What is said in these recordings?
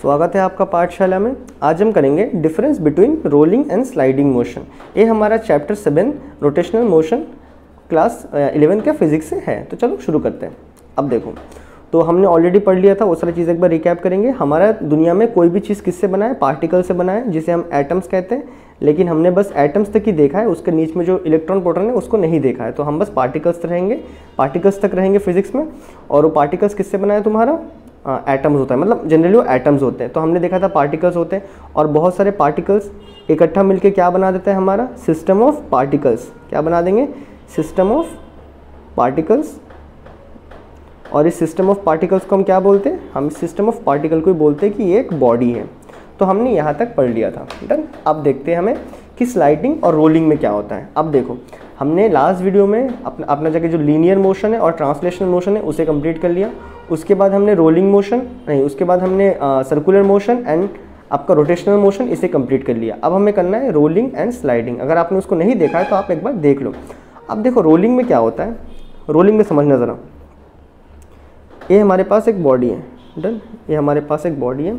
स्वागत है आपका पाठशाला में। आज हम करेंगे difference between rolling and sliding motion. ये हमारा चैप्टर 7 रोटेशनल मोशन क्लास 11 के फिजिक्स से है। तो चलो शुरू करते हैं। अब देखो, तो हमने ऑलरेडी पढ़ लिया था, वो सारी चीज़ एक बार रिकैप करेंगे। हमारा दुनिया में कोई भी चीज़ किससे बना है? पार्टिकल से बना है, जिसे हम एटम्स कहते हैं। लेकिन हमने बस एटम्स तक ही देखा है, उसके नीचे में जो इलेक्ट्रॉन प्रोटॉन है उसको नहीं देखा है। तो हम बस पार्टिकल्स तक रहेंगे फिजिक्स में। और वो पार्टिकल्स किससे बना है? तुम्हारा एटम्स होता है, मतलब जनरली वो एटम्स होते हैं। तो हमने देखा था पार्टिकल्स होते हैं, और बहुत सारे पार्टिकल्स इकट्ठा मिलके क्या बना देते हैं? हमारा सिस्टम ऑफ पार्टिकल्स। क्या बना देंगे? System of particles. और इस सिस्टम ऑफ पार्टिकल्स को हम क्या बोलते हैं? हम सिस्टम ऑफ पार्टिकल को बोलते हैं कि ये एक बॉडी है। तो हमने यहाँ तक पढ़ लिया था। डन। अब देखते हैं हमें कि स्लाइडिंग और रोलिंग में क्या होता है। अब देखो, हमने लास्ट वीडियो में अपना जगह जो लीनियर मोशन है और ट्रांसलेशनल मोशन है उसे कंप्लीट कर लिया। उसके बाद हमने रोलिंग मोशन नहीं, उसके बाद हमने सर्कुलर मोशन एंड आपका रोटेशनल मोशन, इसे कंप्लीट कर लिया। अब हमें करना है रोलिंग एंड स्लाइडिंग। अगर आपने उसको नहीं देखा है तो आप एक बार देख लो। अब देखो रोलिंग में क्या होता है। रोलिंग में समझना ज़रा, ये हमारे पास एक बॉडी है। डन। ये हमारे पास एक बॉडी है,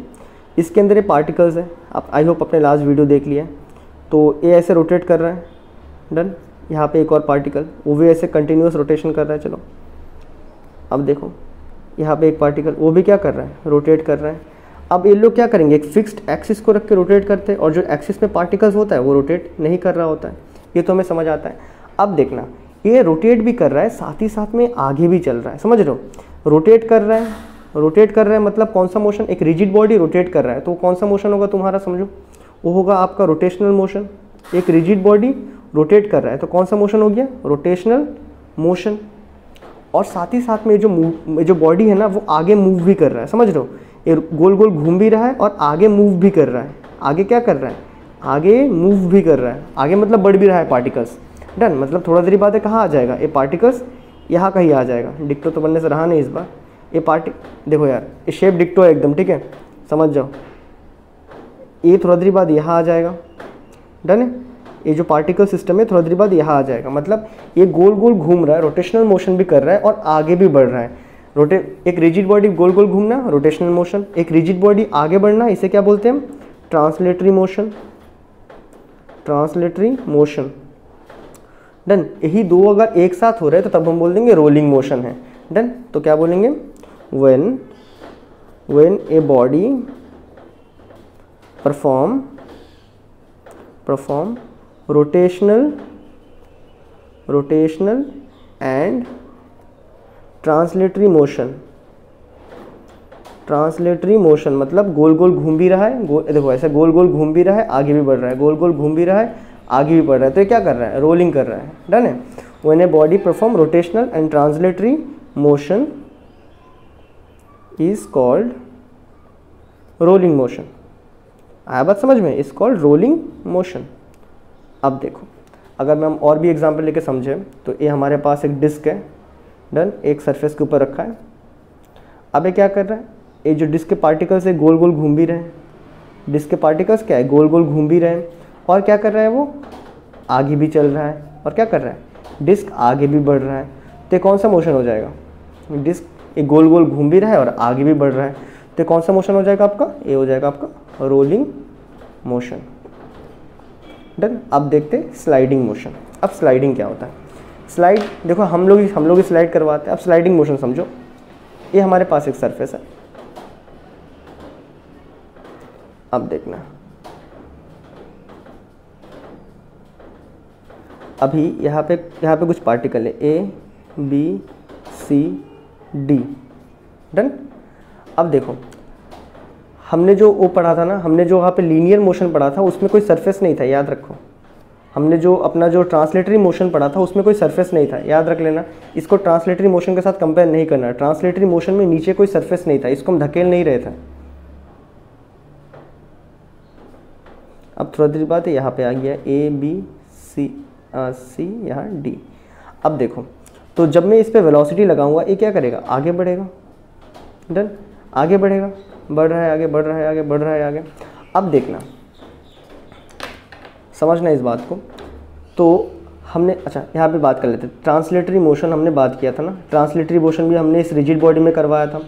इसके अंदर ये पार्टिकल्स है। आप आई होप अपने लास्ट वीडियो देख लिया है। तो ये ऐसे रोटेट कर रहा है। डन। यहाँ पे एक और पार्टिकल, वो भी ऐसे कंटिन्यूस रोटेशन कर रहा है। चलो अब देखो, यहाँ पे एक पार्टिकल, वो भी क्या कर रहा है? रोटेट कर रहा है। अब ये लोग क्या करेंगे? एक फिक्स्ड एक्सिस को रख के रोटेट करते हैं, और जो एक्सिस में पार्टिकल्स होता है वो रोटेट नहीं कर रहा होता है। ये तो हमें समझ आता है। अब देखना, ये रोटेट भी कर रहा है, साथ ही साथ में आगे भी चल रहा है। समझ रहे हो? रोटेट कर रहा है, रोटेट कर रहा है मतलब कौन सा मोशन? एक रिजिड बॉडी रोटेट कर रहा है, तो कौन सा मोशन होगा तुम्हारा? समझो, वो होगा आपका रोटेशनल मोशन। एक रिजिड बॉडी रोटेट कर रहा है तो कौन सा मोशन हो गया? Rotational motion. और साथ ही साथ में जो बॉडी है ना, वो आगे मूव भी कर रहा है। समझ रहे हो? ये गोल गोल घूम भी रहा है और आगे मूव भी कर रहा है। आगे क्या कर रहा है? आगे मूव भी कर रहा है। आगे मतलब बढ़ भी रहा है पार्टिकल्स। डन। मतलब थोड़ा देरी बाद कहाँ आ जाएगा? ये पार्टिकल्स यहाँ कहीं आ जाएगा। डिक्टो तो बनने से रहा नहीं इस बार। ये देखो यार, ये शेप डिक्टो है एकदम, ठीक है, समझ जाओ। ये थोड़ा देरी बाद यहाँ आ जाएगा। डन है। ये जो पार्टिकल सिस्टम है थोड़ा देर बाद यहाँ आ जाएगा। मतलब ये गोल गोल घूम रहा है, रोटेशनल मोशन भी कर रहा है और आगे भी बढ़ रहा है। एक रिजिड बॉडी गोल गोल घूमना, रोटेशनल मोशन। एक रिजिड बॉडी आगे बढ़ना, इसे क्या बोलते हैं हम? Translatory motion. Translatory motion. Done. यही दो अगर एक साथ हो रहे हैं तो तब हम बोल देंगे रोलिंग मोशन है। डन। तो क्या बोलेंगे? When a body perform rotational and translatory motion मतलब गोल गोल घूम भी रहा है। देखो ऐसे गोल गोल घूम भी रहा है, आगे भी बढ़ रहा है, गोल गोल घूम भी रहा है, आगे भी बढ़ रहा है। तो ये क्या कर रहा है? रोलिंग कर रहा है। डन है। When a body perform rotational and translatory motion is called rolling motion. आया बात समझ में? Is called rolling motion. अब देखो, अगर मैं हम और भी एग्जांपल लेके समझें तो ये हमारे पास एक डिस्क है। डन। एक सरफेस के ऊपर रखा है। अब ये क्या कर रहा है? ये जो डिस्क के पार्टिकल्स है गोल गोल घूम भी रहे हैं। डिस्क के पार्टिकल्स क्या है? गोल गोल घूम भी रहे हैं। और क्या कर रहा है? वो आगे भी चल रहा है। और क्या कर रहा है? डिस्क आगे भी बढ़ रहा है। तो कौन सा मोशन हो जाएगा? डिस्क एक गोल गोल घूम भी रहा है और आगे भी बढ़ रहा है। तो कौन सा मोशन हो जाएगा आपका? ये हो जाएगा आपका रोलिंग मोशन। डन। अब देखते हैं स्लाइडिंग मोशन। अब स्लाइडिंग क्या होता है? स्लाइड देखो, हम लोग ही स्लाइड करवाते हैं। अब स्लाइडिंग मोशन समझो, ये हमारे पास एक सरफेस है। अब देखना, अभी यहाँ पे कुछ पार्टिकल है, A, B, C, D। Done. अब देखो, हमने जो वो पढ़ा था ना, हमने जो वहाँ पे लीनियर मोशन पढ़ा था उसमें कोई सरफेस नहीं था, याद रखो। हमने जो अपना जो ट्रांसलेटरी मोशन पढ़ा था उसमें कोई सरफेस नहीं था, याद रख लेना। इसको ट्रांसलेटरी मोशन के साथ कंपेयर नहीं करना। ट्रांसलेटरी मोशन में नीचे कोई सरफेस नहीं था, इसको हम धकेल नहीं रहे थे। अब थोड़ा देर बाद यहाँ पे आ गया A, B, C, यहाँ D। अब देखो, तो जब मैं इस पर वेलोसिटी लगाऊंगा ये क्या करेगा? आगे बढ़ेगा। डन। आगे बढ़ेगा, बढ़ रहा है, आगे बढ़ रहा है, आगे बढ़ रहा है, आगे। अब देखना, समझना इस बात को। तो हमने यहाँ पे बात कर लेते हैं ट्रांसलेटरी मोशन। हमने बात किया था ना, ट्रांसलेटरी मोशन भी हमने इस रिजिड बॉडी में करवाया था।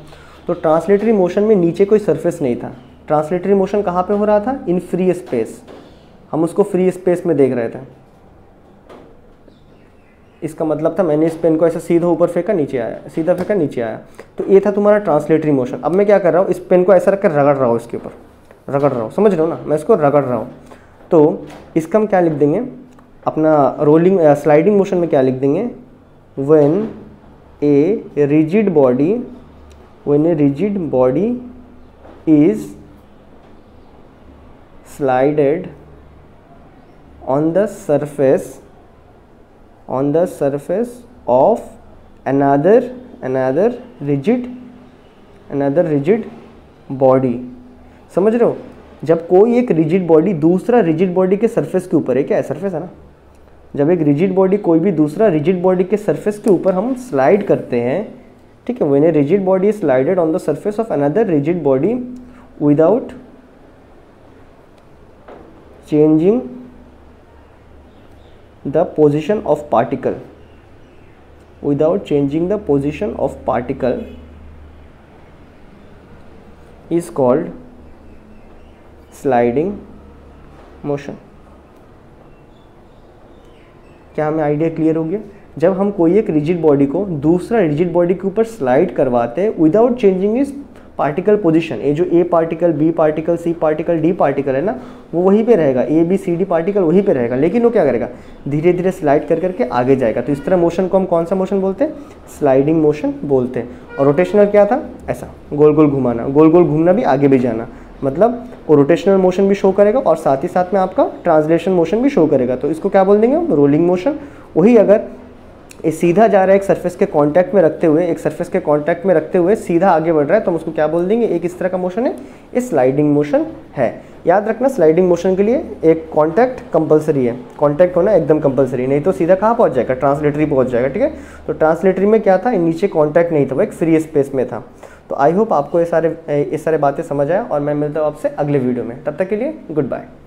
तो ट्रांसलेटरी मोशन में नीचे कोई सरफेस नहीं था, ट्रांसलेटरी मोशन कहाँ पे हो रहा था? इन फ्री स्पेस, हम उसको फ्री स्पेस में देख रहे थे। इसका मतलब था मैंने इस पेन को ऐसे सीधा ऊपर फेंका, नीचे आया, सीधा फेंका, नीचे आया, तो ये था तुम्हारा ट्रांसलेटरी मोशन। अब मैं क्या कर रहा हूँ, इस पेन को ऐसा रख कर रगड़ रहा हूँ, इसके ऊपर रगड़ रहा हूँ, समझ रहे हो ना, मैं इसको रगड़ रहा हूँ। तो इसका हम क्या लिख देंगे, अपना रोलिंग स्लाइडिंग मोशन में क्या लिख देंगे, when a rigid body is slided on the surface of another rigid body। समझ रहे हो, जब कोई एक रिजिड बॉडी दूसरा रिजिड बॉडी के सरफेस के ऊपर है, क्या है, सरफेस है ना, जब एक रिजिड बॉडी कोई भी दूसरा रिजिड बॉडी के सरफेस के ऊपर हम स्लाइड करते हैं, ठीक है, when a rigid body is slided on the surface of another rigid body without changing the position of particle, without changing the position of particle is called sliding motion। क्या हमें idea clear हो गया? जब हम कोई एक rigid body को दूसरा रिजिड बॉडी के ऊपर स्लाइड करवाते हैं विदाउट चेंजिंग इस पार्टिकल पोजीशन, ये जो A particle, B particle, C particle, D particle है ना, वो वहीं पे रहेगा, A B C D particle वहीं पे रहेगा, लेकिन वो क्या करेगा, धीरे धीरे स्लाइड कर करके आगे जाएगा। तो इस तरह मोशन को हम कौन सा मोशन बोलते हैं? स्लाइडिंग मोशन बोलते हैं। और रोटेशनल क्या था? ऐसा गोल गोल घुमाना, गोल गोल घूमना भी, आगे भी जाना, मतलब वो रोटेशनल मोशन भी शो करेगा और साथ ही साथ में आपका ट्रांसलेशन मोशन भी शो करेगा। तो इसको क्या बोल देंगे हम? Rolling motion. वही अगर ये सीधा जा रहा है, एक सरफेस के कांटेक्ट में रखते हुए, एक सरफेस के कांटेक्ट में रखते हुए सीधा आगे बढ़ रहा है, तो हम उसको क्या बोल देंगे? एक इस तरह का मोशन है, ये स्लाइडिंग मोशन है। याद रखना, स्लाइडिंग मोशन के लिए एक कांटेक्ट कंपलसरी है, कांटेक्ट होना एकदम कंपलसरी, नहीं तो सीधा कहाँ पहुँच जाएगा? ट्रांसलेटरी पहुँच जाएगा, ठीक है। तो ट्रांसलेटरी में क्या था, नीचे कॉन्टैक्ट नहीं था, वो एक फ्री स्पेस में था। तो आई होप आपको ये सारे बातें समझ आया और मैं मिलता हूँ आपसे अगले वीडियो में। तब तक के लिए गुड बाय।